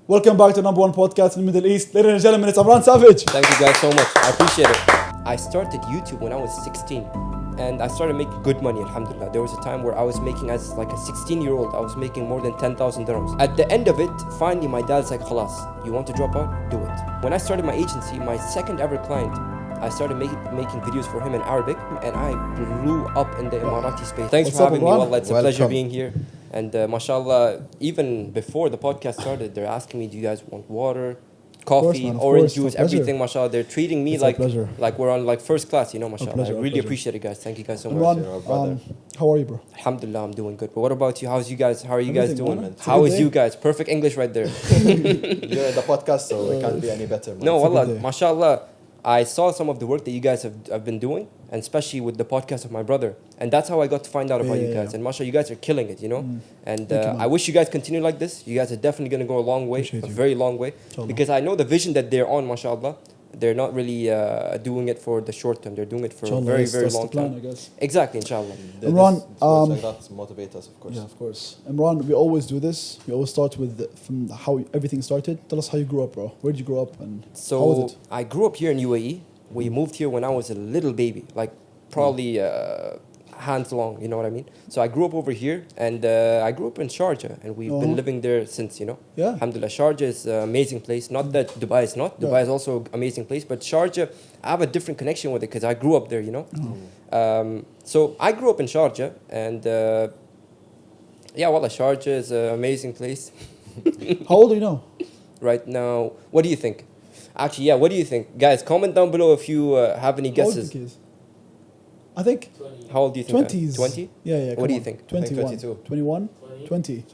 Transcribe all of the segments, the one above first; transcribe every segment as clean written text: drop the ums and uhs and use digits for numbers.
Welcome back to number one podcast in the Middle East. Ladies and gentlemen, it's Imran Savage. Thank you guys so much. I appreciate it. I started YouTube when I was 16 and I started making good money, alhamdulillah. There was a time where I was making, as like a 16-year-old, I was making more than 10,000 dirhams. At the end of it, finally my dad's like, khalas, you want to drop out? Do it. When I started my agency, my second ever client, I started making videos for him in Arabic and I blew up in the Emirati space. Thanks for having me, wallah. It's a pleasure being here. And mashallah, even before the podcast started, they're asking me, do you guys want water, coffee, orange juice, everything, mashallah. They're treating me like we're on like first class, you know, mashallah. I really appreciate it, guys. Thank you guys so much. Imran, how are you, bro? Alhamdulillah, I'm doing good. But what about you? How are you guys doing? How is you guys? Perfect English right there. You're the podcast, so it can't be any better. Man. No, wallah, mashallah. I saw some of the work that you guys have been doing, and especially with the podcast of my brother. And that's how I got to find out about you guys. And mashallah, you guys are killing it, you know. And I wish you guys continue like this. You guys are definitely going to go a long way, a very long way. Because I know the vision that they're on, mashallah. They're not really doing it for the short term. They're doing it for a very, very long time. I guess. Exactly, inshallah. Imran, like that motivate us, of course. Yeah, of course. Imran, we always do this. We always start with from how everything started. Tell us how you grew up, bro. Where did you grow up, and how was it? I grew up here in UAE. We moved here when I was a little baby, like probably hands long, you know what I mean? So I grew up over here, and I grew up in Sharjah, and we've been living there since, you know. Yeah. Alhamdulillah, Sharjah is an amazing place. Not that Dubai is not. Dubai is also an amazing place, but Sharjah, I have a different connection with it because I grew up there, you know. So I grew up in Sharjah, and yeah, wallah, Sharjah is an amazing place. How old are you now? Right now, what do you think? Actually, yeah, what do you think? Guys, comment down below if you have any guesses. I think. How old do you think? 20s. 20? Yeah. What do you think? 21. 22. 21? 20.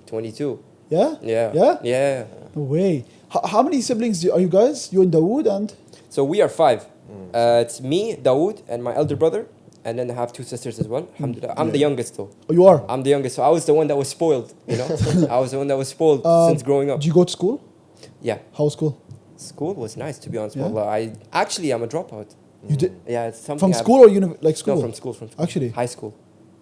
22. Yeah? Yeah. Yeah? Yeah. No way. How many siblings are you guys? You and Dawood and? So we are 5. It's me, Dawood, and my elder brother. And then I have 2 sisters as well. Alhamdulillah. I'm the youngest though. Oh, you are? I'm the youngest. So I was the one that was spoiled, you know. I was the one that was spoiled since growing up. Did you go to school? Yeah. How was school? School was nice, to be honest. Yeah? Wallah. I'm a dropout. You did? Yeah, it's something. From school or like school? No, from school. Actually? High school.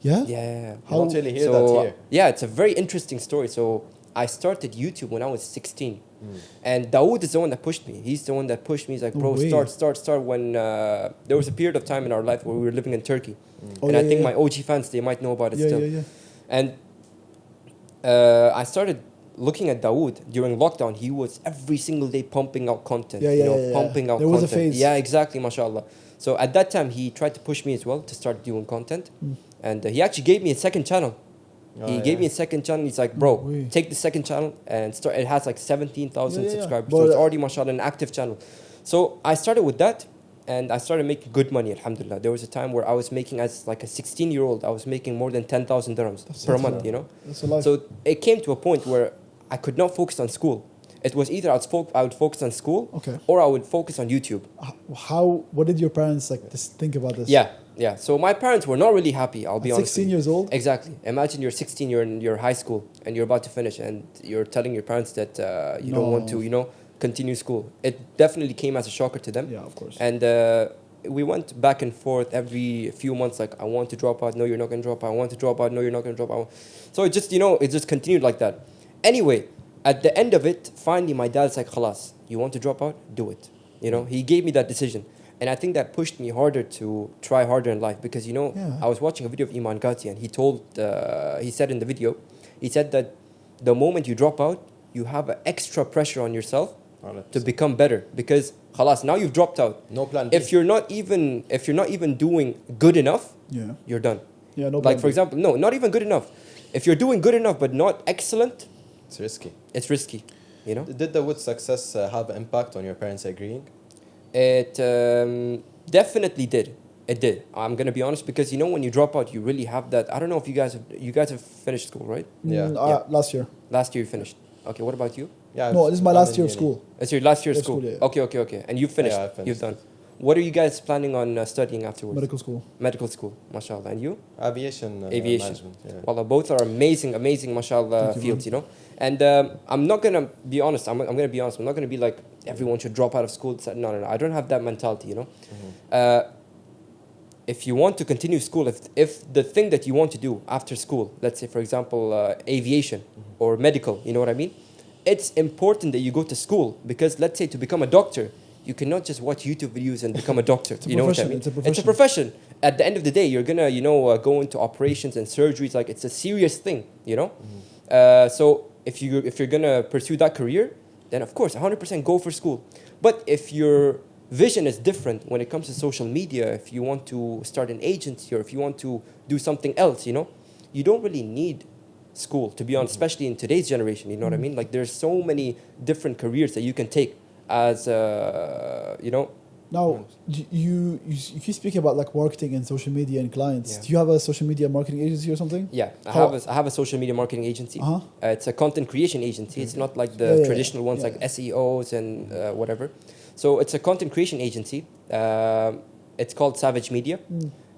Yeah? Yeah. You don't really hear that here. Yeah, it's a very interesting story. So I started YouTube when I was 16. And Dawood is the one that pushed me. He's the one that pushed me. He's like, bro, start when there was a period of time in our life where we were living in Turkey. And I think my OG fans, they might know about it still. Yeah. And I started looking at Dawood during lockdown. He was every single day pumping out content. Pumping out content. There was a phase. Yeah, exactly, mashallah. So at that time, he tried to push me as well to start doing content. And he actually gave me a second channel. He gave me a second channel. He's like, bro, take the second channel and start. It has like 17,000 subscribers. So it's already, mashallah, an active channel. So I started with that. And I started making good money, alhamdulillah. There was a time where I was making, as like a 16-year-old, I was making more than 10,000 dirhams per month, you know? That's a lot. So it came to a point where I could not focus on school. It was either I would focus on school or I would focus on YouTube. What did your parents think about this? Yeah. So my parents were not really happy, I'll be honest. 16 years old? Exactly. Imagine you're 16, you're in your high school and you're about to finish and you're telling your parents that you don't want to, you know, continue school. It definitely came as a shocker to them. Yeah, of course. And we went back and forth every few months, like, I want to drop out, no, you're not going to drop out. I want to drop out, no, you're not going to drop out. So it just, you know, it just continued like that. Anyway, at the end of it, finally my dad's like, khalas, you want to drop out? Do it. You know, he gave me that decision. And I think that pushed me harder to try harder in life because, you know, I was watching a video of Imran and he said in the video, he said that the moment you drop out, you have an extra pressure on yourself to become better because khalas, now you've dropped out. No plan B. If you're not even doing good enough, you're done. Yeah, no plan like for example, no, not even good enough. If you're doing good enough but not excellent, it's risky. It's risky, you know. Did the Wood success have impact on your parents agreeing? It definitely did. It did. I'm gonna be honest because you know when you drop out, you really have that. I don't know if you guys have finished school, right? Yeah. Last year. Last year you finished. Okay, what about you? Yeah. No, this is my last year of school. It's your last year of school. Yeah. Okay. And you finished. Yeah, I finished. You've done. What are you guys planning on studying afterwards? Medical school. Medical school, mashallah. And you? Aviation. Management. Yeah. Wallah, both are amazing, mashallah, fields, you know. And I'm not gonna be honest. I'm gonna be honest. I'm not gonna be like everyone should drop out of school. No. I don't have that mentality, you know. If you want to continue school, if the thing that you want to do after school, let's say for example aviation or medical, you know what I mean, it's important that you go to school, because let's say to become a doctor, you cannot just watch YouTube videos and become a doctor. You know what I mean? It's a profession. At the end of the day, you're gonna, go into operations and surgeries. Like, it's a serious thing, So if you're gonna pursue that career, then of course, 100% go for school. But if your vision is different when it comes to social media, if you want to start an agency or if you want to do something else, you don't really need school, to be honest, especially in today's generation. You know what I mean? Like, there's so many different careers that you can take as, Now, you keep speaking about like marketing and social media and clients. Yeah. Do you have a social media marketing agency or something? Yeah, I have a social media marketing agency. Uh-huh. It's a content creation agency. It's not like the traditional ones like SEOs and whatever. So it's a content creation agency. It's called Savage Media.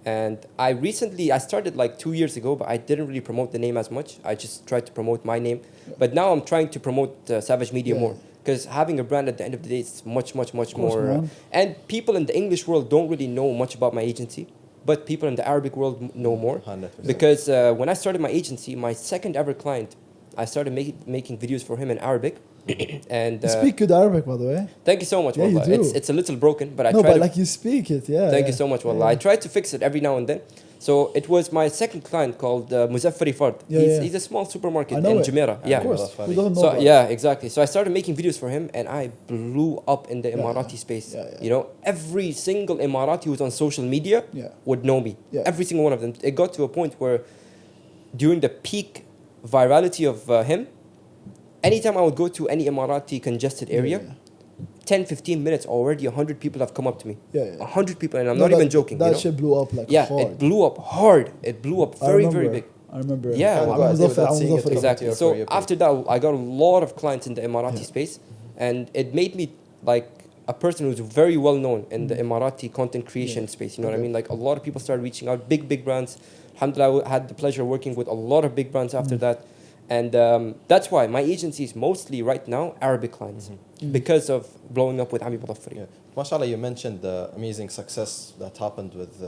And I started like 2 years ago, but I didn't really promote the name as much. I just tried to promote my name. But now I'm trying to promote Savage Media more. Because having a brand at the end of the day is much more. And people in the English world don't really know much about my agency, but people in the Arabic world know more. 100%. Because when I started my agency, my second ever client, I started making videos for him in Arabic. And you speak good Arabic, by the way. Thank you so much, Yeah, you Wallah. do. It's a little broken, but I No, try but to... like you speak it, yeah. Thank you so much, Wallah. I try to fix it every now and then. So it was my second client called Muzaffari Fard. He's a small supermarket in Jumeirah. Of course. Who doesn't know So that? yeah, exactly. So I started making videos for him, and I blew up in the Emirati space. Every single Emirati who's on social media would know me. Every single one of them. It got to a point where during the peak virality of him, anytime I would go to any Emirati congested area, 10-15 minutes already 100 people have come up to me. 100 people, and I'm not even joking. That shit blew up like hard. It blew up hard. It blew up very big. I remember. Yeah, Exactly. So after that, I got a lot of clients in the Emirati space, and it made me like a person who's very well known in the Emirati content creation space. You know what I mean? Like, a lot of people started reaching out, big brands. Alhamdulillah, I had the pleasure of working with a lot of big brands after that. And that's why my agency is mostly right now Arabic clients because of blowing up with Ami Mudaffari. Yeah. MashaAllah, you mentioned the amazing success that happened with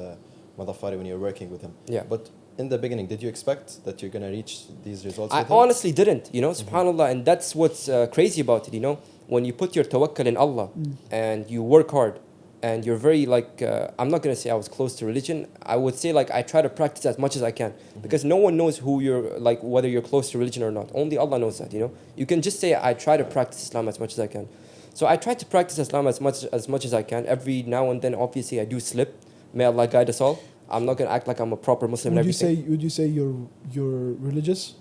Mudaffari when you were working with him. Yeah. But in the beginning, did you expect that you're going to reach these results? I honestly didn't, subhanAllah. And that's what's crazy about it, when you put your tawakkul in Allah and you work hard and you're very I'm not going to say I was close to religion. I would say I try to practice as much as I can because no one knows who you're whether you're close to religion or not. Only Allah knows that, You can just say I try to practice Islam as much as I can. So I try to practice Islam as much as I can. Every now and then, obviously, I do slip. May Allah guide us all. I'm not going to act like I'm a proper Muslim. Would you say you're religious,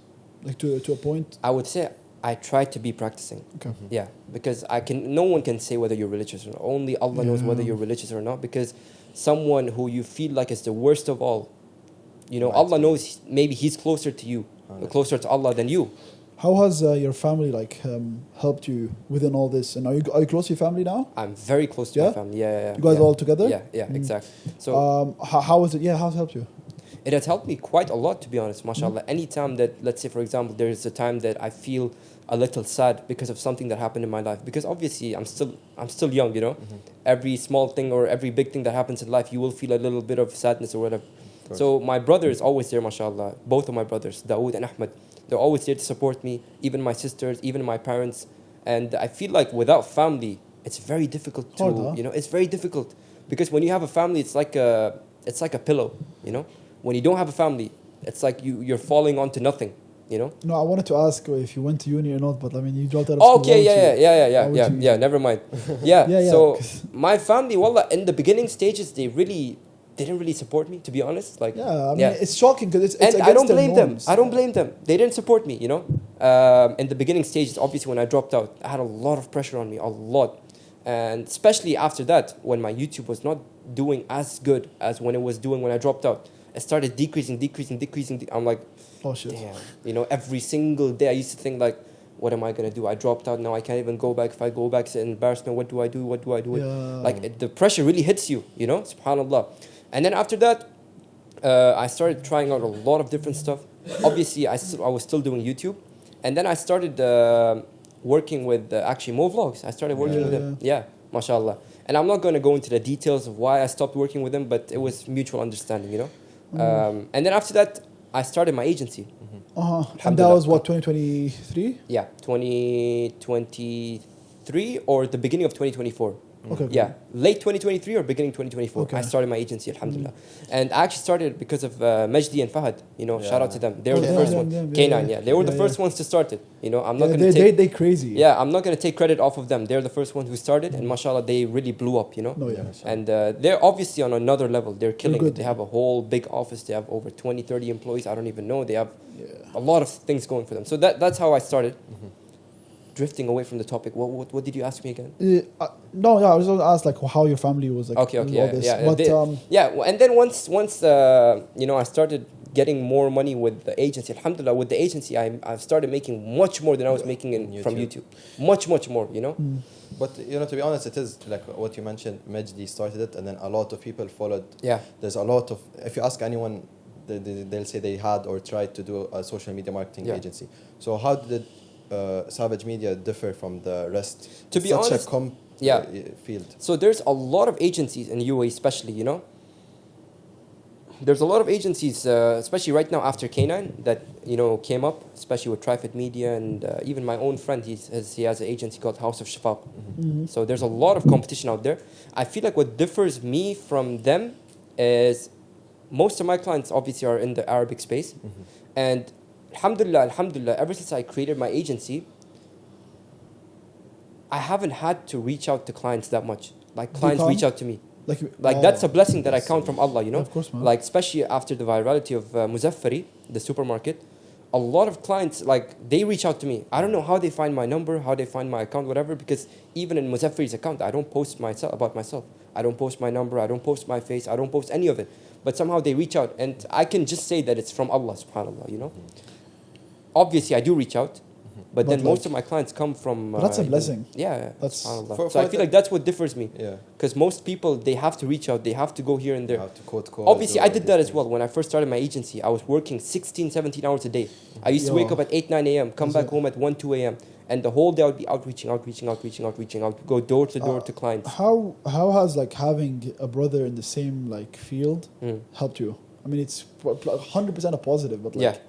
to a point? I would say I try to be practicing. Okay. Yeah, because no one can say whether you're religious or not. Only Allah knows whether you're religious or not. Because someone who you feel like is the worst of all, Allah knows maybe he's closer to you, closer to Allah than you. How has your family helped you within all this? And are you close to your family now? I'm very close to my family. Yeah. You guys all together? Yeah, exactly. So how was it? Yeah, how's it helped you? It has helped me quite a lot, to be honest, mashallah. Anytime that, let's say, for example, there is a time that I feel a little sad because of something that happened in my life. Because obviously, I'm still young, Every small thing or every big thing that happens in life, you will feel a little bit of sadness or whatever. So my brother is always there, mashallah. Both of my brothers, Dawood and Ahmed, they're always there to support me. Even my sisters, even my parents. And I feel like without family, it's very difficult to, it's very difficult. Because when you have a family, it's like a pillow, When you don't have a family, it's like you're falling onto nothing, No, I wanted to ask if you went to uni or not, but I mean, you dropped out of school. Okay, yeah, never mind. Yeah, so my family, wallah, in the beginning stages, they didn't really support me, to be honest. It's shocking because it's against I don't blame them. norms. I don't blame them. They didn't support me, In the beginning stages, obviously, when I dropped out, I had a lot of pressure on me, a lot. And especially after that, when my YouTube was not doing as good as when it was doing when I dropped out. It started decreasing. I'm like, oh shit. Damn. Every single day I used to think what am I going to do? I dropped out now. I can't even go back. If I go back, it's an embarrassment. What do I do? The pressure really hits you, subhanallah. And then after that, I started trying out a lot of different stuff. Obviously, I was still doing YouTube. And then I started working with actually Mo Vlogs. I started working with him. Yeah, mashallah. And I'm not going to go into the details of why I stopped working with him, but it was mutual understanding, And then after that, I started my agency. And that was what, 2023? Yeah, 2023 or the beginning of 2024. Okay. Yeah, late 2023 or beginning 2024. Okay. I started my agency, alhamdulillah. And I actually started because of Majdi and Fahad. You know, shout out to them. They were the first one. K9, yeah. They were the first ones to start it. You know, I'm not going to take... They crazy. Yeah, I'm not going to take credit off of them. They're the first ones who started. And mashallah, they really blew up, you know. No, yeah. And they're obviously on another level. They're killing good. it. They have a whole big office. They have over 20, 30 employees. I don't even know. They have a lot of things going for them. So that's how I started. Drifting away from the topic. What did you ask me again? No, yeah, I was going to ask like how your family was like. Okay, all yeah, this. yeah. But And then once you know, I started getting more money with the agency. Alhamdulillah, with the agency, I've started making much more than I was making from YouTube. Much more, you know. But you know, to be honest, it is like what you mentioned. Majdi started it, and then a lot of people followed. Yeah. There's a lot of. If you ask anyone, they'll say they had or tried to do a social media marketing agency. So how did Savage Media differ from the rest? To be honest, field. So there's a lot of agencies in UAE, especially, you know. There's a lot of agencies, especially right now after K9, that, you know, came up, especially with Trifid Media, and even my own friend, he has an agency called House of Shafab. So there's a lot of competition out there. I feel like what differs me from them is most of my clients obviously are in the Arabic space, and alhamdulillah, ever since I created my agency, I haven't had to reach out to clients that much. Like clients reach out to me. Like that's a blessing that I count from Allah, you know. Of course, man. Like especially after the virality of Muzaffari, the supermarket, a lot of clients, like, they reach out to me. I don't know how they find my number, how they find my account, whatever, because even in Muzaffari's account, I don't post about myself. I don't post my number, I don't post my face, I don't post any of it. But somehow they reach out, and I can just say that it's from Allah, subhanAllah, you know. Obviously, I do reach out, but then most of my clients come from... that's a blessing. Yeah, that's subhanAllah. So I feel like that's what differs me. Yeah. Because most people, they have to reach out, they have to go here and there. Have to code call, Obviously, I did that as well. When I first started my agency, I was working 16, 17 hours a day. I used to wake up at 8, 9 a.m., come back home at 1, 2 a.m. And the whole day I would be outreaching, go door to door to clients. How has like having a brother in the same like field helped you? I mean, it's 100% a positive, but like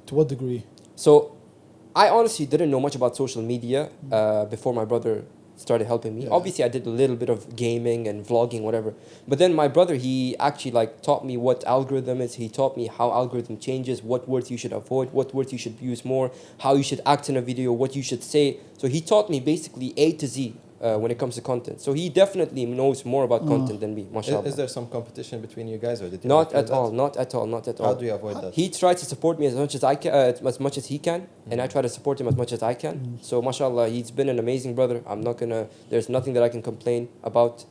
to what degree? So I honestly didn't know much about social media before my brother started helping me. Obviously, I did a little bit of gaming and vlogging, whatever. But then my brother, he actually like taught me what algorithm is. He taught me how algorithm changes, what words you should avoid, what words you should use more, how you should act in a video, what you should say. So he taught me basically A to Z when it comes to content. So he definitely knows more about content than me, mashallah. Is there some competition between you guys, or did you not at all. How do you avoid that? He tries to support me as much as I can, as much as he can, and I try to support him as much as I can. So mashallah, he's been an amazing brother. I'm not gonna. There's nothing that I can complain about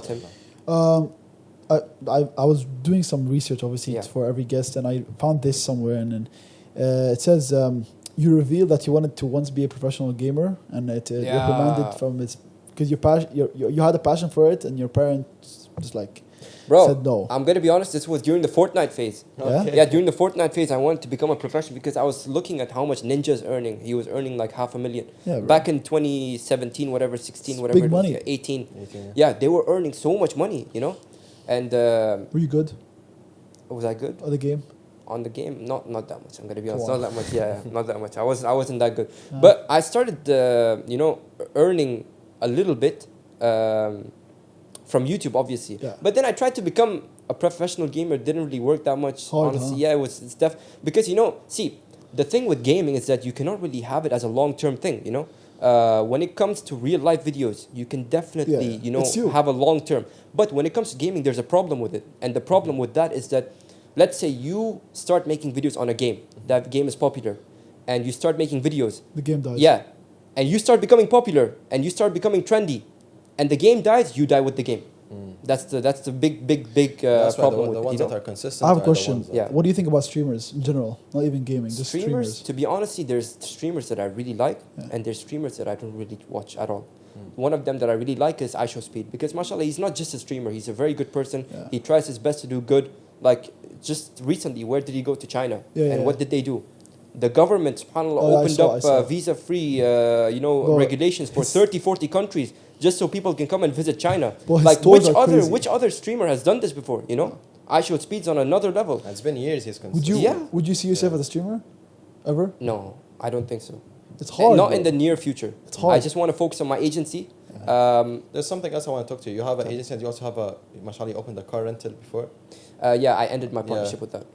him. I was doing some research, obviously, for every guest, and I found this somewhere, and it says you revealed that you wanted to once be a professional gamer, and it reprimanded from its because you had a passion for it, and your parents just like said no. I'm gonna be honest. This was during the Fortnite phase. Okay. Yeah, during the Fortnite phase, I wanted to become a professional because I was looking at how much Ninja's earning. He was earning like $500,000. Yeah, back in 2017, whatever, 16, whatever. Big money. 18. Yeah, they were earning so much money, you know. And were you good? Was I good? At the game? On the game, not that much. I'm gonna be honest, not that much. Yeah, not that much. I wasn't that good. But I started, you know, earning a little bit from YouTube, obviously. Yeah. But then I tried to become a professional gamer. Didn't really work that much, honestly. Yeah, it's because, you know, see, the thing with gaming is that you cannot really have it as a long-term thing. You know, when it comes to real-life videos, you can definitely, you know, have a long-term. But when it comes to gaming, there's a problem with it, and the problem with that is that, let's say you start making videos on a game. That game is popular, and you start making videos. The game dies. Yeah, and you start becoming popular, and you start becoming trendy, and the game dies. You die with the game. That's the big That's problem the with ones you know? that are consistent. I have a question. Yeah. What do you think about streamers in general? Not even gaming, just streamers. To be honest, there's streamers that I really like, and there's streamers that I don't really watch at all. One of them that I really like is iShowSpeed, because mashallah, he's not just a streamer. He's a very good person. Yeah. He tries his best to do good. Like just recently, where did he go to China? What did they do? The government, subhanAllah, opened up visa-free, regulations for 30, 40 countries just so people can come and visit China. Well, like which other streamer has done this before? You know, I showed speeds on another level. And it's been years he's Would consistent. you Yeah. would you see yourself as a streamer, ever? No, I don't think so. It's hard. Not bro. in the near future. It's hard. I just want to focus on my agency. There's something else I want to talk to you. You have an agency and you also have mashallah, you opened a car rental before. Yeah, I ended my partnership with that.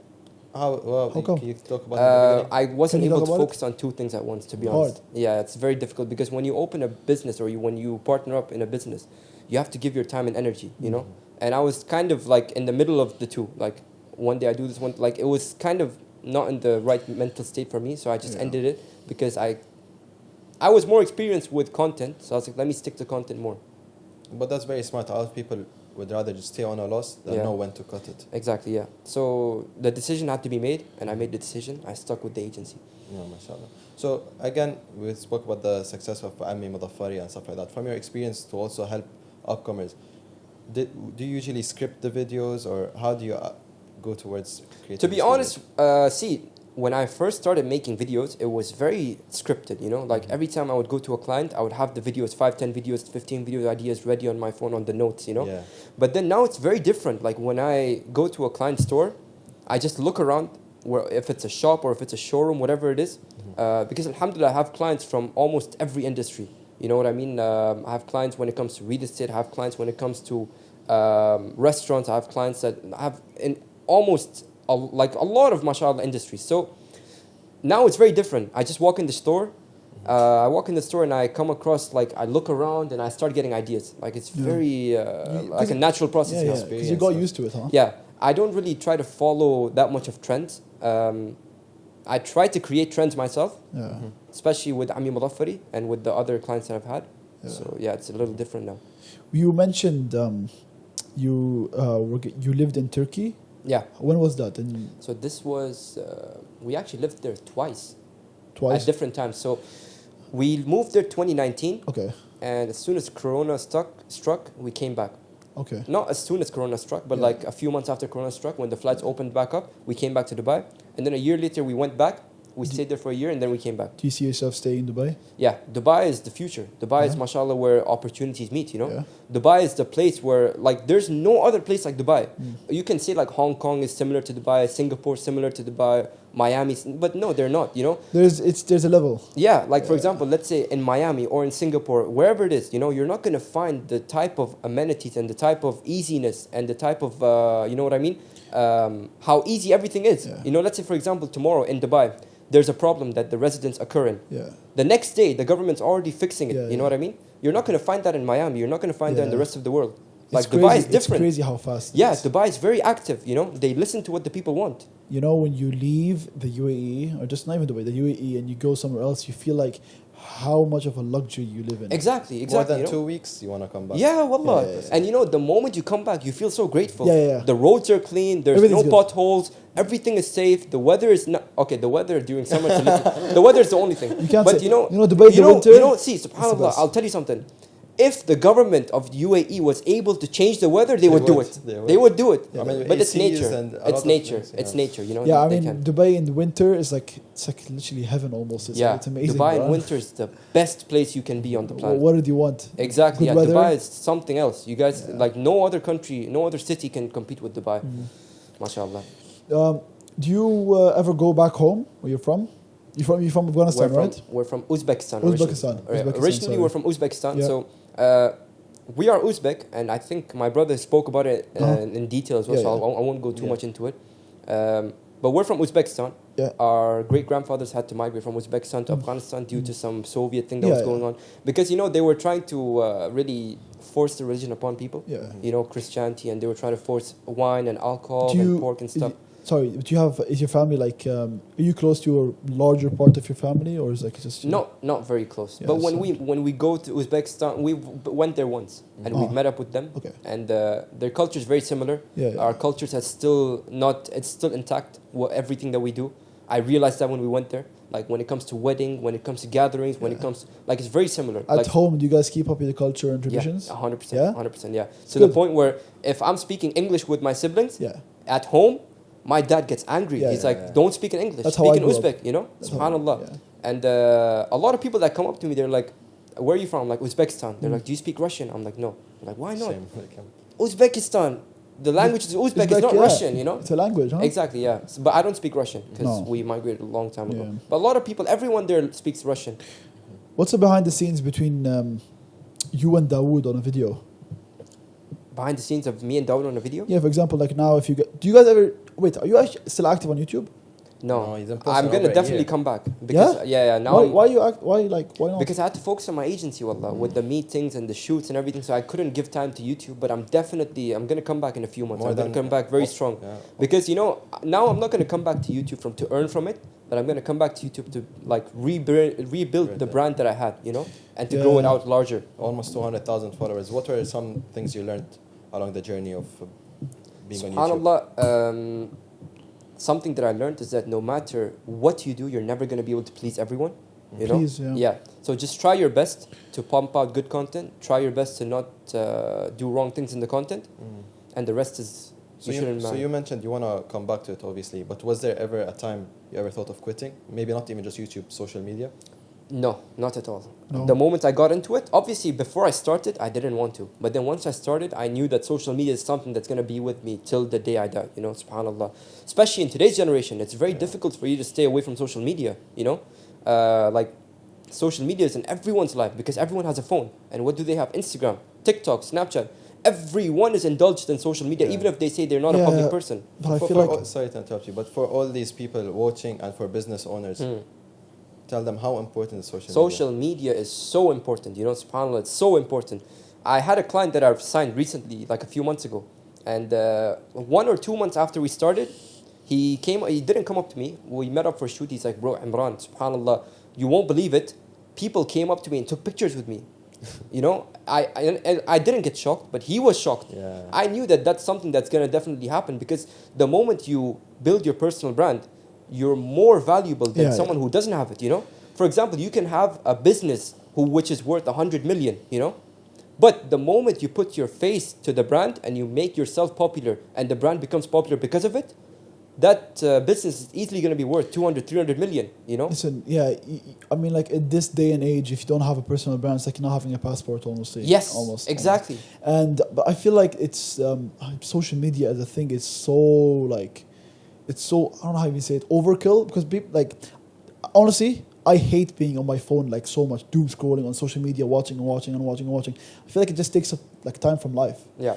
How come? Can you talk about it in the beginning? I wasn't Can you able talk to about focus on two things at once, to be Hard. honest. Yeah, it's very difficult because when you open a business or when you partner up in a business, you have to give your time and energy, you know? And I was kind of like in the middle of the two. Like one day I do this, one like it was kind of not in the right mental state for me, so I just ended it because I was more experienced with content, so I was like, let me stick to content more. But that's very smart. A lot of people would rather just stay on a loss than know when to cut it. Exactly, yeah. So the decision had to be made, and I made the decision. I stuck with the agency. Yeah, mashallah. So again, we spoke about the success of Ammi Mudaffari and stuff like that. From your experience to also help upcomers, do you usually script the videos or how do you go towards creating? To be these honest, videos? when I first started making videos, it was very scripted, you know? Like every time I would go to a client, I would have the videos, 5, 10 videos, 15 video ideas ready on my phone on the notes, you know? Yeah. But then now it's very different. Like when I go to a client store, I just look around, where if it's a shop or if it's a showroom, whatever it is. Because alhamdulillah, I have clients from almost every industry. You know what I mean? I have clients when it comes to real estate. I have clients when it comes to restaurants. I have clients that have in almost a lot of mashallah industries. So now it's very different. I just walk in the store. I walk in the store and I come across, like, I look around and I start getting ideas. Like it's very like a natural process now. Yeah, because you got used to it, huh? Yeah, I don't really try to follow that much of trends. I try to create trends myself, especially with Ammi Mudaffari and with the other clients that I've had. So yeah, it's a little different now. You mentioned you lived in Turkey. Yeah. When was that? So this was, we actually lived there twice. Twice? At different times. So we moved there 2019. Okay. And as soon as Corona struck, we came back. Okay. Not as soon as Corona struck, but like a few months after Corona struck, when the flights opened back up, we came back to Dubai. And then a year later, we went back. We stayed there for a year and then we came back. Do you see yourself staying in Dubai? Yeah, Dubai is the future. Dubai is, mashallah, where opportunities meet, you know? Yeah. Dubai is the place where, like, there's no other place like Dubai. You can say, like, Hong Kong is similar to Dubai, Singapore similar to Dubai, Miami, but no, they're not, you know? There's a level. Yeah, like, for example, let's say in Miami or in Singapore, wherever it is, you know, you're not going to find the type of amenities and the type of easiness and the type of, you know what I mean? How easy everything is. Yeah. You know, let's say, for example, tomorrow in Dubai, there's a problem that the residents occur in. Yeah. The next day, the government's already fixing it. Yeah, you know what I mean? You're not going to find that in Miami. You're not going to find that in the rest of the world. Like, crazy. Dubai is different. It's crazy how fast. Yeah, Dubai is very active, you know? They listen to what the people want. You know, when you leave the UAE, or just not even Dubai, the UAE, and you go somewhere else, you feel like how much of a luxury you live in. Exactly. More than you know? 2 weeks, you want to come back. Yeah, wallah. Yeah. And you know, the moment you come back, you feel so grateful. Yeah. The roads are clean. There's Everything's no good. potholes. Everything is safe. The weather is not... Okay, the weather during summer is a little... The weather is the only thing. You can't but say... you know, Dubai in the winter... You know, see, the subhanAllah, best. I'll tell you something. If the government of UAE was able to change the weather, they would do it. They would do it. Yeah, I mean, but it's ACs nature. and a It's lot of nature. things, It's nature, you know? Yeah, I they mean, can. Dubai in the winter is like... It's like literally heaven almost. It's, Yeah, like, it's amazing. Dubai bro. in winter is the best place you can be on the planet. What did you want? Exactly. Good Yeah, weather? Dubai is something else. You guys, like, no other country, no other city can compete with Dubai. MashaAllah. Do you ever go back home where you're from? You're from Afghanistan, right? We're from Uzbekistan. Uzbekistan. Originally, sorry. we're from Uzbekistan. Yeah. So we are Uzbek, and I think my brother spoke about it in detail as well. Yeah, so yeah. I won't go too much into it. But we're from Uzbekistan. Yeah. Our great grandfathers had to migrate from Uzbekistan to Afghanistan due to some Soviet thing that was Yeah, going on. Because, you know, they were trying to really force the religion upon people. Yeah. You know, Christianity, and they were trying to force wine and alcohol and pork and stuff. Do you have... Is your family like... are you close to a larger part of your family, or is it like just... Not very close. Yeah, but when so- we go to Uzbekistan, we went there once and we met up with them. Okay. And their culture is very similar. Yeah. Our cultures are still not. It's still intact. Everything that we do. I realized that when we went there. Like when it comes to wedding, when it comes to gatherings, when it comes like it's very similar. At like, home, do you guys keep up with the culture and traditions? Yeah, 100%. Yeah? 100%. Yeah. To good. the point where if I'm speaking English with my siblings, Yeah. at home, my dad gets angry. Yeah, He's yeah, like, "Don't speak in English. That's how Speak I in grew up. Uzbek." You know, That's how- Subhanallah. yeah. And a lot of people that come up to me, they're like, "Where are you from?" I'm like, Uzbekistan. They're like, "Do you speak Russian?" I'm like, "No." I'm like, "Why not?" Same. Uzbekistan, The language is Uzbek, it's not Russian, you know? It's a language, huh? Exactly, yeah. But I don't speak Russian because we migrated a long time ago. But a lot of people, everyone there speaks Russian. What's the behind the scenes between you and Dawood on a video? Behind the scenes of me and Dawood on a video? Yeah, for example, like now, if you get, do you guys ever wait? Are you actually still active on YouTube? No, he's been I'm posting gonna over a definitely year. come back because now Why not? because I had to focus on my agency, wallah, with the meetings and the shoots and everything. So I couldn't give time to YouTube. But I'm gonna come back in a few months. I'm gonna come back very strong because now I'm not gonna come back to YouTube to earn from it, but I'm gonna come back to YouTube to like rebuild the brand that I had, and to grow it out larger. Almost 200,000 followers. What were some things you learned along the journey of being on YouTube? SubhanAllah, something that I learned is that no matter what you do, you're never going to be able to please everyone. You know? Yeah. So just try your best to pump out good content. Try your best to not do wrong things in the content, and the rest is shouldn't So mind. you mentioned you want to come back to it, obviously, but was there ever a time you ever thought of quitting? Maybe not even just YouTube, social media? No, not at all. No. The moment I got into it, obviously before I started, I didn't want to. But then once I started, I knew that social media is something that's going to be with me till the day I die, subhanAllah. Especially in today's generation, it's very difficult for you to stay away from social media, like social media is in everyone's life because everyone has a phone. And what do they have? Instagram, TikTok, Snapchat. Everyone is indulged in social media, even if they say they're not a public person. But I feel like... sorry to interrupt you, but for all these people watching and for business owners, tell them how important is social media. Social media is so important, subhanAllah, it's so important. I had a client that I've signed recently, like a few months ago. And 1 or 2 months after we started, he didn't come up to me. We met up for a shoot. He's like, bro, Imran, subhanAllah, you won't believe it. People came up to me and took pictures with me. I didn't get shocked, but he was shocked. Yeah. I knew that that's something that's going to definitely happen because the moment you build your personal brand, you're more valuable than someone who doesn't have it, For example, you can have a business which is worth 100 million, But the moment you put your face to the brand and you make yourself popular and the brand becomes popular because of it, that business is easily going to be worth 200, 300 million, Listen, I mean, like at this day and age, if you don't have a personal brand, it's like not having a passport almost. Yes, almost. exactly. But I feel like it's social media as a thing is so like, it's so, I don't know how you say it, overkill, because people like, honestly, I hate being on my phone like so much, doom scrolling on social media, watching. I feel like it just takes up like time from life. Yeah.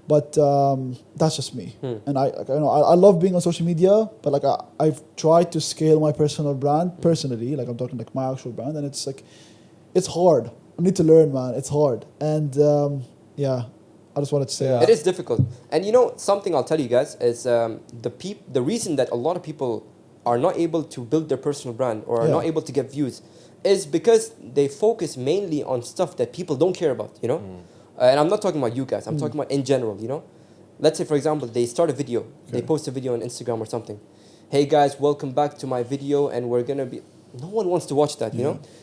But that's just me. And I love being on social media, but like I've tried to scale my personal brand personally, like I'm talking like my actual brand, and it's like, it's hard. I need to learn, man. It's hard. And I just wanted to say that. It is difficult. And something I'll tell you guys is the reason that a lot of people are not able to build their personal brand or are not able to get views is because they focus mainly on stuff that people don't care about, And I'm not talking about you guys. I'm talking about in general, Let's say, for example, they start a video. They post a video on Instagram or something. Hey, guys, welcome back to my video. And we're going to be... No one wants to watch that,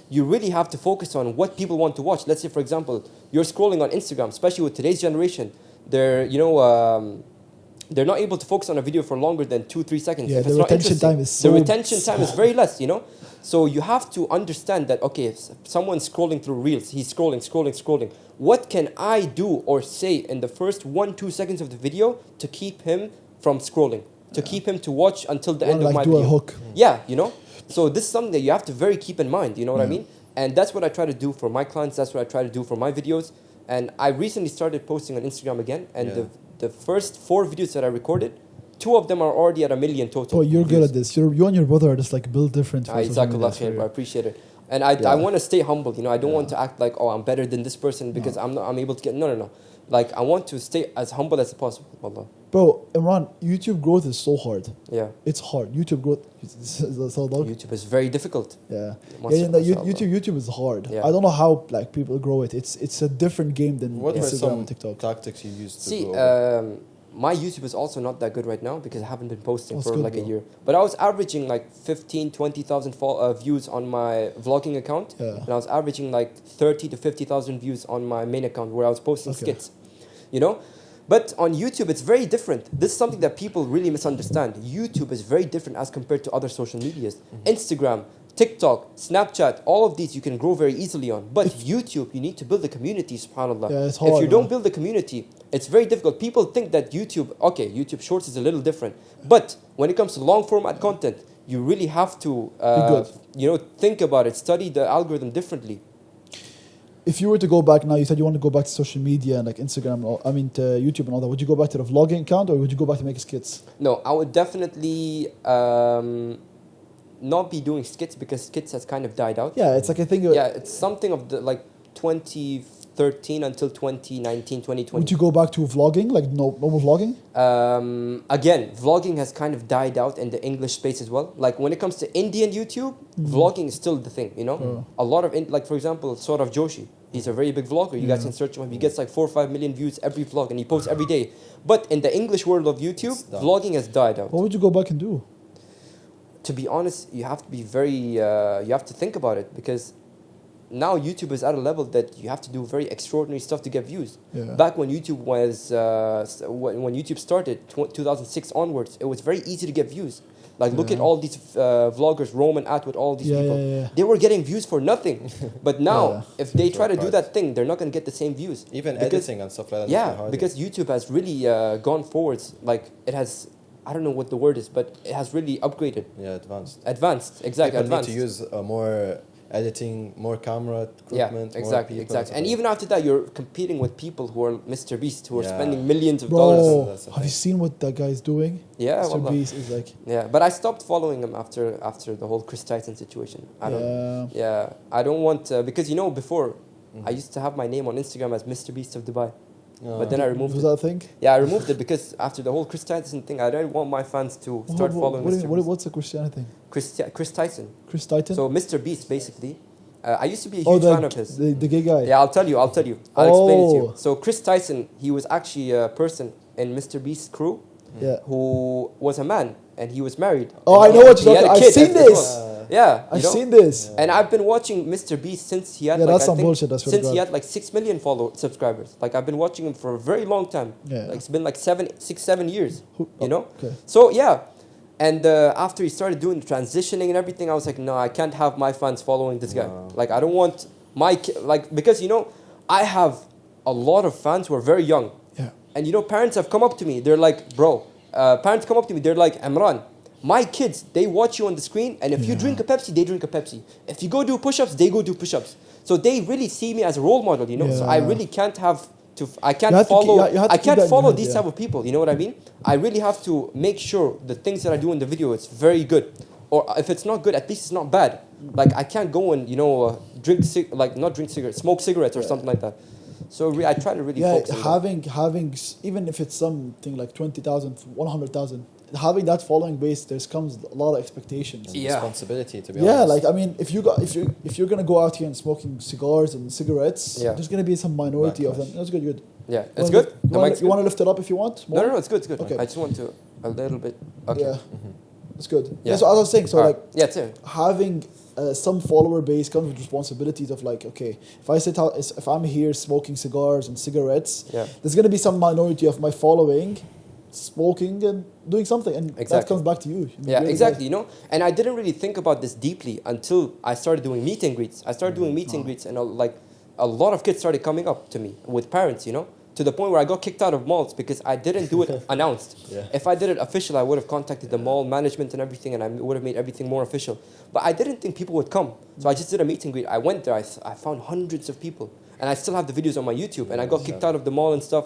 You really have to focus on what people want to watch. Let's say, for example, you're scrolling on Instagram, especially with today's generation. They're, they're not able to focus on a video for longer than 2-3 seconds. Yeah, if the it's retention time is so... The retention time is very less, So you have to understand that, okay, if someone's scrolling through Reels, he's scrolling. What can I do or say in the first 1-2 seconds of the video to keep him from scrolling? To keep him to watch until the end of my video? Do a hook. Yeah, So this is something that you have to very keep in mind, you know what I mean? And that's what I try to do for my clients. That's what I try to do for my videos. And I recently started posting on Instagram again. And the first 4 videos that I recorded, 2 of them are already at 1 million total. Oh, you're good at this. You and your brother are just like built different. I appreciate it. And I want to stay humble, I don't want to act like, oh, I'm better than this person because I'm able to get... No. Like, I want to stay as humble as possible, wallah. Bro, Imran, YouTube growth is so hard. Yeah. It's hard. YouTube growth... YouTube is very difficult. Yeah. YouTube is hard. Yeah. I don't know how like people grow it. It's a different game than what Instagram and TikTok. Tactics you used to See, my YouTube is also not that good right now because I haven't been posting for like a year. But I was averaging like 15,000-20,000 views on my vlogging account. Yeah. And I was averaging like 30,000 to 50,000 views on my main account where I was posting skits. But on YouTube, it's very different. This is something that people really misunderstand. YouTube is very different as compared to other social medias. Instagram, TikTok, Snapchat, all of these you can grow very easily on. But YouTube, you need to build a community, subhanAllah. Yeah, it's hard, if you don't man. build a community, it's very difficult. People think that YouTube Shorts is a little different. But when it comes to long format content, you really have to, think about it, study the algorithm differently. If you were to go back now, you said you want to go back to social media and like Instagram, to YouTube and all that. Would you go back to the vlogging account or would you go back to making skits? No, I would definitely not be doing skits because skits has kind of died out. Yeah, it's like a thing. Yeah, it's something of the 2013 until 2019, 2020. Would you go back to vlogging, like normal vlogging? Again, vlogging has kind of died out in the English space as well. Like when it comes to Indian YouTube, vlogging is still the thing, you know? A lot of, for example, Saurav Joshi, he's a very big vlogger. You guys can search him. He gets like 4 or 5 million views every vlog and he posts every day. But in the English world of YouTube, vlogging has died out. What would you go back and do? To be honest, you have to be you have to think about it because now YouTube is at a level that you have to do very extraordinary stuff to get views. Yeah. Back when YouTube was, when YouTube started, 2006 onwards, it was very easy to get views. Like look at all these vloggers, Roman Atwood, all these people. Yeah. They were getting views for nothing. But now, if they try to do that thing, they're not going to get the same views. Even editing and stuff like that. Yeah, because YouTube has really gone forwards. Like it has, I don't know what the word is, but it has really upgraded. Yeah, advanced. Exactly, People advanced. need to use more editing, more camera equipment. Yeah, exactly. And even after that, you're competing with people who are Mr. Beast, who are spending millions of Bro, dollars. have you seen what that guy's doing? Yeah, Mr. Beast is like... Yeah, but I stopped following him after the whole Chris Tyson situation. I don't want... because, before, I used to have my name on Instagram as Mr. Beast of Dubai. But then I removed it. Was that a thing? Yeah, I removed it because after the whole Chris Tyson thing, I didn't want my fans to start following Mr. Beast. What's the Christianity thing? Chris Tyson. Chris Tyson? So Mr. Beast, basically. I used to be a huge fan of his. The gay guy? Yeah, I'll tell you. I'll explain it to you. So Chris Tyson, he was actually a person in Mr. Beast's crew who was a man and he was married. Oh, I know what you're talking about. I've seen this. I've seen this. And I've been watching Mr. Beast since he had that's some bullshit. Since he had like 6 million subscribers. Like I've been watching him for a very long time. Yeah. Like it's been like 7 years. You know? Okay. So yeah. And after he started doing the transitioning and everything, I was like, no, I can't have my fans following this guy. Like I don't want because I have a lot of fans who are very young. Yeah. And parents have come up to me. They're like, bro, parents come up to me. They're like, Imran, my kids, they watch you on the screen, and if you drink a Pepsi, they drink a Pepsi. If you go do push-ups, they go do push-ups. So they really see me as a role model, So I really can't follow these type of people, you know what I mean? I really have to make sure the things that I do in the video is very good. Or if it's not good, at least it's not bad. Like I can't go and, smoke cigarettes or something like that. So I try to really focus on having even if it's something like 20,000, 100,000, having that following base, there comes a lot of expectations. And responsibility, to be honest. Yeah, like I mean, if you're gonna go out here and smoking cigars and cigarettes, there's gonna be some minority of them. That's good. Yeah, it's good. You want to lift it up if you want? More? No, it's good. Okay. I just want to a little bit. Okay. Yeah, it's good. Yeah. That's what I was saying. So it's it. Having some follower base comes with responsibilities of like, okay, if I'm here smoking cigars and cigarettes, there's gonna be some minority of my following smoking and doing something, and that comes back to you. Yeah, exactly. And I didn't really think about this deeply until I started doing meet and greets. I started doing meet and greets, and a lot of kids started coming up to me with parents, to the point where I got kicked out of malls because I didn't do it announced. If I did it official, I would have contacted the mall management and everything, and I would have made everything more official. But I didn't think people would come, so I just did a meet and greet. I went there, I found hundreds of people. And I still have the videos on my YouTube, and I got kicked out of the mall and stuff.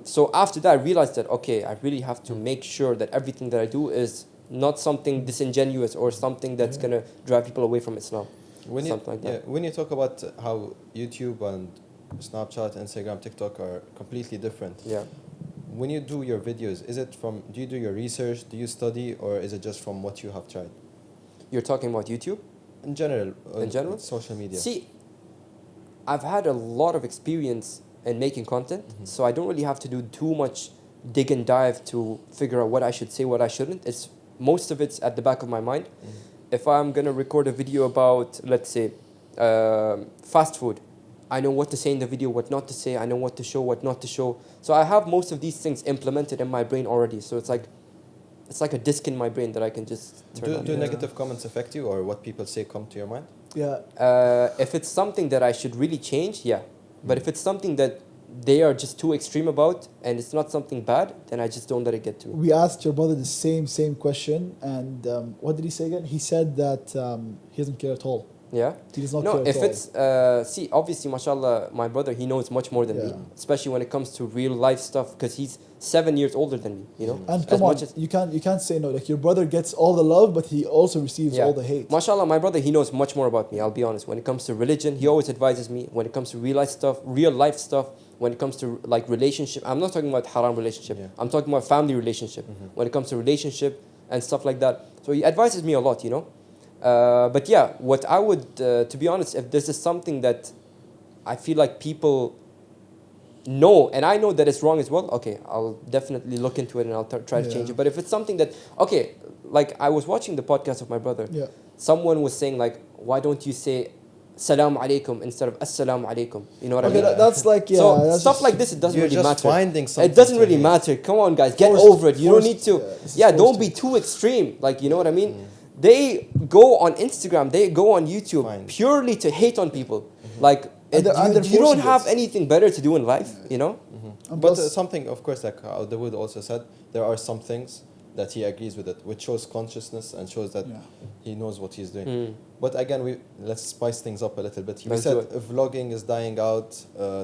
So after that, I realized that, okay, I really have to make sure that everything that I do is not something disingenuous or something that's going to drive people away from Islam. When you talk about how YouTube and Snapchat, Instagram, TikTok are completely different. Yeah. When you do your videos, do you do your research, do you study, or is it just from what you have tried? You're talking about YouTube? In general? Social media. See, I've had a lot of experience in making content, so I don't really have to do too much dig and dive to figure out what I should say, what I shouldn't. Most of it's at the back of my mind. If I'm going to record a video about, let's say, fast food, I know what to say in the video, what not to say. I know what to show, what not to show. So I have most of these things implemented in my brain already. So it's like, it's like a disc in my brain that I can just turn on. Do negative comments affect you, or what people say come to your mind? Yeah. If it's something that I should really change, yeah. But if it's something that they are just too extreme about and it's not something bad, then I just don't let it get to me. We asked your brother the same question, and what did he say again? He said that he doesn't care at all. Yeah? He does not No, care at if all. it's, see, obviously, mashallah, my brother, he knows much more than me, especially when it comes to real life stuff, because he's 7 years older than me, you know? And come on, you can't say no. Like, your brother gets all the love, but he also receives all the hate. Mashallah, my brother, he knows much more about me, I'll be honest. When it comes to religion, he always advises me. When it comes to real life stuff, when it comes to like relationship, I'm not talking about haram relationship. Yeah. I'm talking about family relationship. When it comes to relationship and stuff like that. So he advises me a lot, you know? But yeah, what I would, to be honest, if this is something that I feel like people know, and I know that it's wrong as well, okay, I'll definitely look into it and I'll try to change it. But if it's something that, okay, like I was watching the podcast of my brother. Yeah. Someone was saying like, why don't you say Salam alaikum instead of Assalamu alaikum? You know what I Okay, mean? that's like, So that's stuff like this, it doesn't You're really just matter. finding something It doesn't to really hate. matter. Come on, guys, get Forced- over it. You don't forced- need to. this is Yeah, forced don't to. be too extreme. Like, you know what I mean? They go on Instagram, they go on YouTube Fine. purely to hate on people. Like, And they're you don't forcing have it. anything better to do in life, you know? And But plus- something, of course, like how Dawood also said, there are some things that he agrees with it, which shows consciousness and shows that he knows what he's doing. But again, let's spice things up a little bit. We Let's do said vlogging is dying out,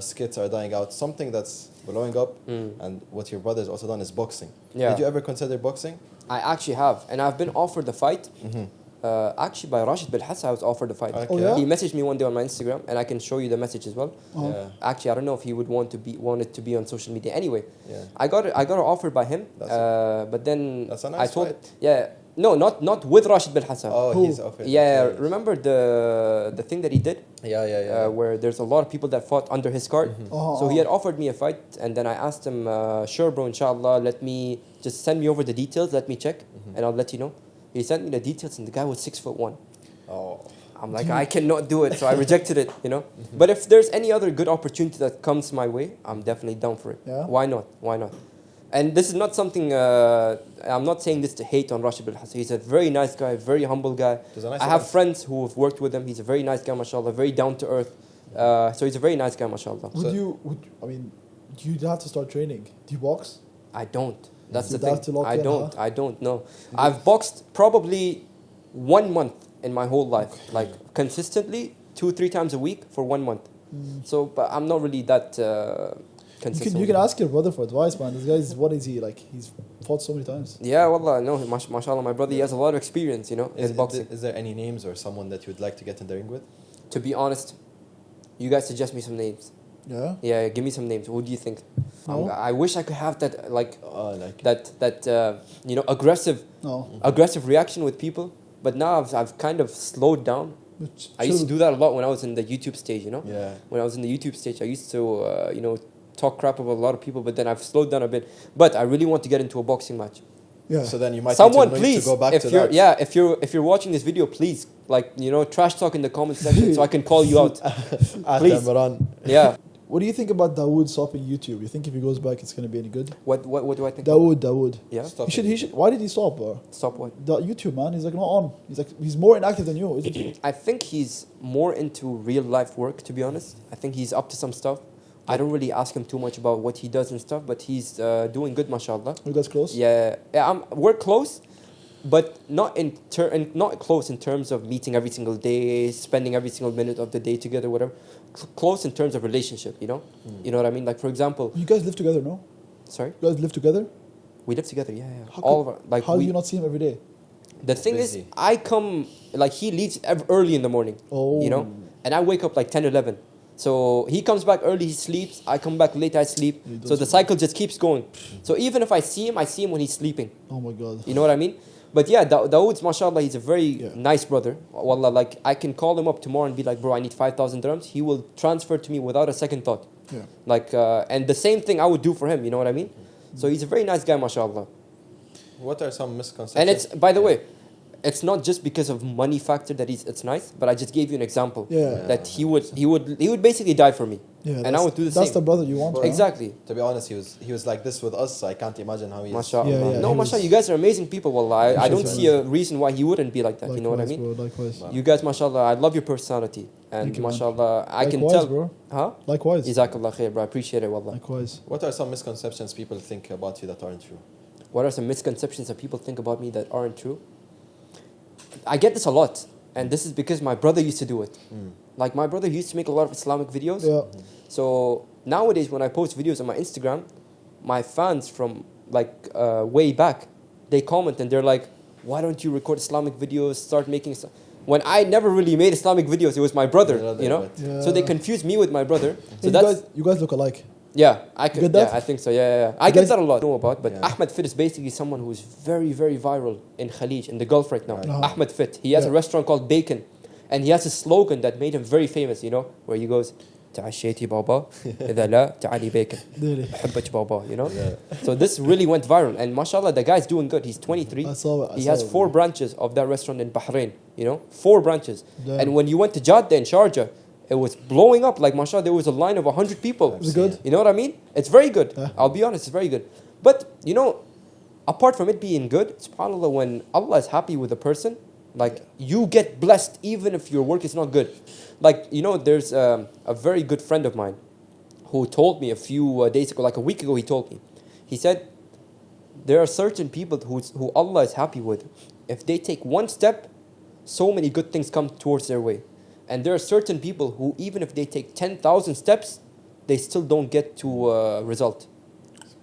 skits are dying out. Something that's blowing up, and what your brother's also done is boxing. Yeah. Did you ever consider boxing? I actually have, and I've been offered the fight. Actually, by Rashid Bilhassa, I was offered the fight. Okay. Oh, yeah? He messaged me one day on my Instagram, and I can show you the message as well. Yeah. Actually, I don't know if he would want it to be on social media. Anyway, Yeah. I got it offered by him, but then That's a I nice told fight. no, not with Rashid Bilhassa. Oh, Who? he's offered. Yeah, Okay. remember the thing that he did, Yeah. where there's a lot of people that fought under his card. So he had offered me a fight, and then I asked him, sure, bro, inshallah, let me just send me over the details, let me check, and I'll let you know. He sent me the details, and the guy was 6'1". Oh. I'm like, I cannot do it, so I rejected it, you know. But if there's any other good opportunity that comes my way, I'm definitely down for it. Yeah. Why not? Why not? And this is not something, I'm not saying this to hate on Rashid Bilhassa. He's a very nice guy, very humble guy. He's a nice I have guy. friends who have worked with him. He's a very nice guy, mashallah, very down to earth. So he's a very nice guy, mashallah. Do you have to start training? Do you box? I don't. That's the You'd have to thing. lock I in, don't. huh? I don't know. I've boxed probably 1 month in my whole life, like consistently 2-3 times a week for 1 month. So, but I'm not really that consistent. You can ask your brother for advice, man. This guy's, what is he like? He's fought so many times. Yeah, wallah, no, mashallah, my brother, he has a lot of experience, you know, in boxing. Is there any names or someone that you would like to get in the ring with? To be honest, you guys suggest me some names. Yeah. Yeah, give me some names. Who do you think? No. I wish I could have that, like Like that you know, aggressive reaction with people. But now I've kind of slowed down. I used to do that a lot when I was in the YouTube stage, you know. Yeah. When I was in the YouTube stage, I used to you know, talk crap about a lot of people. But then I've slowed down a bit. But I really want to get into a boxing match. Yeah. So then you might Someone need to, please, to go back if to you're that. if you're watching this video, please, like, you know, trash talk in the comment section so I can call you out. Please. Imran. Yeah. What do you think about Dawood stopping YouTube? You think if he goes back, it's going to be any good? What do I think? Dawood. Yeah. Stop He should. Why did he stop? Stop what? The YouTube, man. He's like not on. He's more inactive than you, isn't he? I think he's more into real life work, to be honest. I think he's up to some stuff. I don't really ask him too much about what he does and stuff, but he's doing good, mashallah. You guys close? Yeah, we're close, but not not close in terms of meeting every single day, spending every single minute of the day together, whatever. Close in terms of relationship, you know. You know what I mean? Like, for example, You guys live together, no? sorry, You guys live together? we live together. Yeah. How All could- of our, like, How do you not see him every day? The thing busy. is, I come, like, he leaves early in the morning, you know, and I wake up like 10, 11. So he comes back early, he sleeps. I come back late, I sleep. He So does the cycle just keeps going. So even if I see him when he's sleeping. Oh my God. You know what I mean? But yeah, Dawood's, mashallah, he's a very Yeah. nice brother. Wallah, like, I can call him up tomorrow and be like, bro, I need 5,000 dirhams. He will transfer to me without a second thought. Yeah. Like, and the same thing I would do for him, you know what I mean? So he's a very nice guy, mashallah. What are some misconceptions? And it's, by the way, it's not just because of money factor that it's nice, but I just gave you an example Yeah. that he would basically die for me, Yeah, and I would do the that's same. the brother you want. Well, right? Exactly. To be honest, he was like this with us, so I can't imagine how he is. MashaAllah. Yeah, No, he mashallah, was- you guys are amazing people. Wallah, I don't Appreciate see it. a reason why he wouldn't be like that. You know what I Likewise, mean? bro, likewise. You guys, mashallah, I love your personality, and Thank you, man. mashallah, I can Likewise, tell. bro. Huh? Likewise. Jazakallah khair, bro. I appreciate it, wallah. Likewise. What are some misconceptions people think about you that aren't true? What are some misconceptions that people think about me that aren't true? I get this a lot, and this is because my brother used to do it. Like my brother used to make a lot of Islamic videos. Yeah. So nowadays, when I post videos on my Instagram, my fans from like way back, they comment and they're like, "Why don't you record Islamic videos? Start making." When I never really made Islamic videos, it was my brother, you know. Yeah. So they confused me with my brother. So Hey, that's you guys look alike. yeah, I could. get that? Yeah, I think so. Yeah. I You get guys- that a lot. Know about, but Yeah. Ahmed Fit is basically someone who is very, very viral in Khalij, in the Gulf right now. Right. Uh-huh. Ahmed Fit. He has a Yeah. restaurant called Bacon, and he has a slogan that made him very famous. You know, where he goes, "تعشيتي بابا إذا لا تعالي bacon." Really. بحبك بابا. You know. Yeah. So this really went viral, and mashallah, the guy's doing good. He's 23. I saw it. He has 4 branches of that restaurant in Bahrain. You know, 4 branches. Damn. And when you went to Jeddah in Sharjah, it was blowing up. Like mashallah, there was a line of 100 people. Is it good? You know what I mean? It's very good. Yeah. I'll be honest, it's very good. But, you know, apart from it being good, subhanAllah, when Allah is happy with a person, like, you get blessed even if your work is not good. Like, you know, there's a very good friend of mine who told me a few days ago, like a week ago, he told me. He said, there are certain people who Allah is happy with. If they take one step, so many good things come towards their way. And there are certain people who, even if they take 10,000 steps, they still don't get to a result.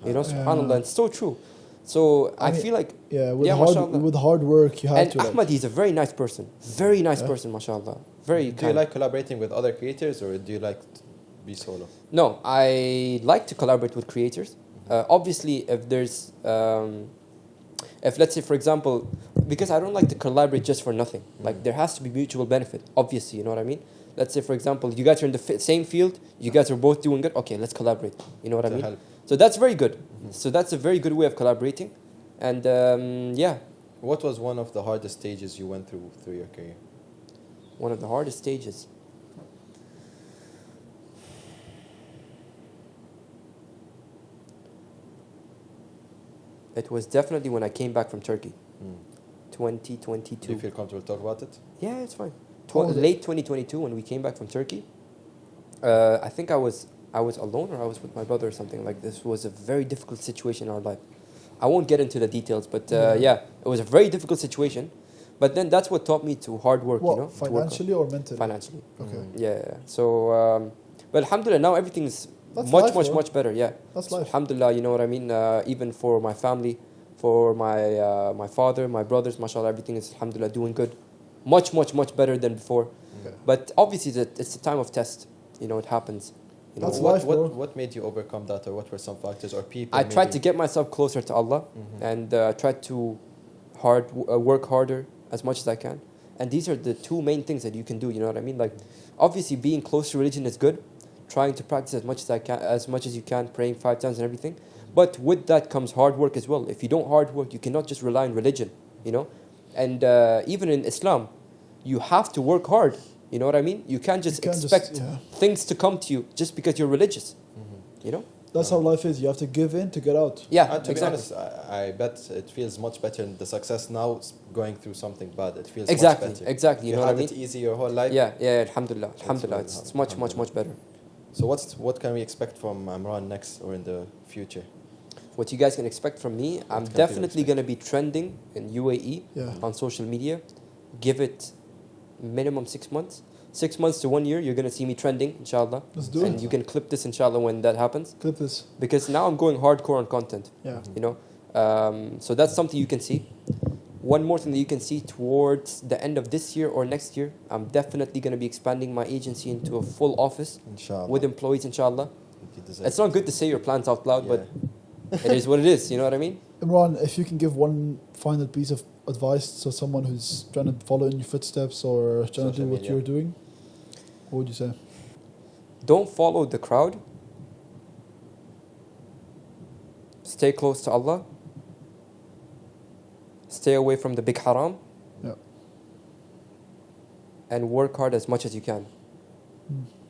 You know, subhanAllah, and it's so true. So I mean, feel like, Yeah, mashallah. with hard work, you have And to. like- Ahmad, he's a very nice person. Very nice person, mashallah. Very Do you kind. like collaborating with other creators, or do you like to be solo? No, I like to collaborate with creators. Obviously, if there's, if let's say, for example, because I don't like to collaborate just for nothing. Like, there has to be mutual benefit, obviously, you know what I mean? Let's say, for example, you guys are in the same field, you guys are both doing good, okay, let's collaborate. You know what I To mean? help. So that's very good. So that's a very good way of collaborating. And yeah, What was one of the hardest stages you went through your career? one of the hardest stages. It was definitely when I came back from Turkey, Mm. 2022. Do you feel comfortable to talk about it? Yeah, it's fine. How was it? Late 2022, when we came back from Turkey, I think I was alone or I was with my brother or something. Like, this was a very difficult situation in our life. I won't get into the details, but yeah, it was a very difficult situation. But then that's what taught me to hard work. What, you know, to work financially or mentally? financially. Okay. Yeah. So, but alhamdulillah, now everything's That's much, life, much, bro. much better. Yeah. That's So life. alhamdulillah, you know what I mean? Even for my family, for my father, my brothers, mashallah, everything is alhamdulillah doing good. Much, much, much better than before. Okay. But obviously, it's a time of test. You know, it happens. You know, That's what, life, bro. what made you overcome that, or what were some factors or people? I tried to maybe? get myself closer to Allah, and tried to work harder as much as I can. And these are the 2 main things that you can do. You know what I mean? Like, obviously, being close to religion is good. Trying to practice as much as you can, praying 5 times and everything. But with that comes hard work as well. If you don't hard work, you cannot just rely on religion. You know, and even in Islam, you have to work hard. You know what I mean? You can't just You can't expect yeah. things to come to you just because you're religious. You know? That's how life is. You have to give in to get out. Yeah, And to be exactly. honest, I bet it feels much better in the success now going through something bad. It feels Exactly, much better. exactly. You know what I had mean? it easy your whole life. Yeah, alhamdulillah. Alhamdulillah. really It's much, much, much better. So what can we expect from Imran next or in the future? What you guys can expect from me, I'm can people definitely expect? going to be trending in UAE Yeah. on social media. Give it minimum 6 months. 6 months to 1 year, you're going to see me trending, inshallah. Let's do And it. you can clip this, inshallah, when that happens. Clip this. Because now I'm going hardcore on content, Yeah. you know. So that's something you can see. One more thing that you can see towards the end of this year or next year, I'm definitely going to be expanding my agency into a full office Inshallah. with employees, inshallah. You deserve It's not good to say your plans out loud, Yeah. but it is what it is, you know what I mean? Imran, if you can give one final piece of advice to someone who's trying to follow in your footsteps or trying to Social do what media. you're doing, what would you say? Don't follow the crowd. Stay close to Allah. Stay away from the big haram. Yeah. and work hard as much as you can.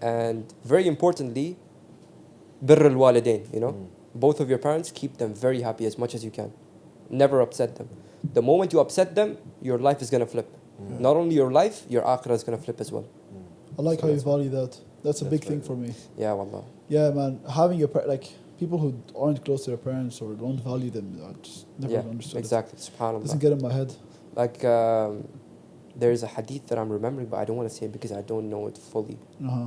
And very importantly, birr al-walidain, you know, both of your parents, keep them very happy as much as you can. Never upset them. The moment you upset them, your life is going to flip. Not only your life, your akhirah is going to flip as well. I like how you value that. That's a big thing for me. Yeah, wallah. Yeah, man. Having your like people who aren't close to their parents or don't value them, I just never understood. Exactly. It Subhanallah. doesn't get in my head. Like, there's a hadith that I'm remembering, but I don't want to say it because I don't know it fully.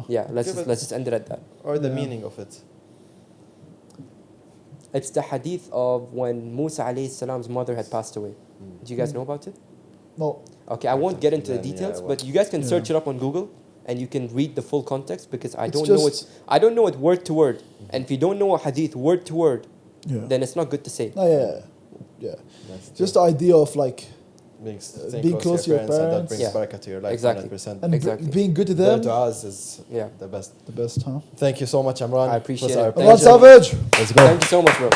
Yeah, let's just end it at that. Or the meaning of it. It's the hadith of when Musa alayhi salam's mother had passed away. Do you guys know about it? No. Okay, I won't get into the details, but you guys can search it up on Google and you can read the full context because I don't know it word to word. And if you don't know a hadith word to word, then it's not good to say. Yeah. Just the idea of like being close to your parents and that brings barakah to your life. Exactly. 100%. And being good to them. To us is the best. The best, huh? Thank you so much, Imran. I appreciate it. Imran Savage. Let's go. Thank you so much, bro.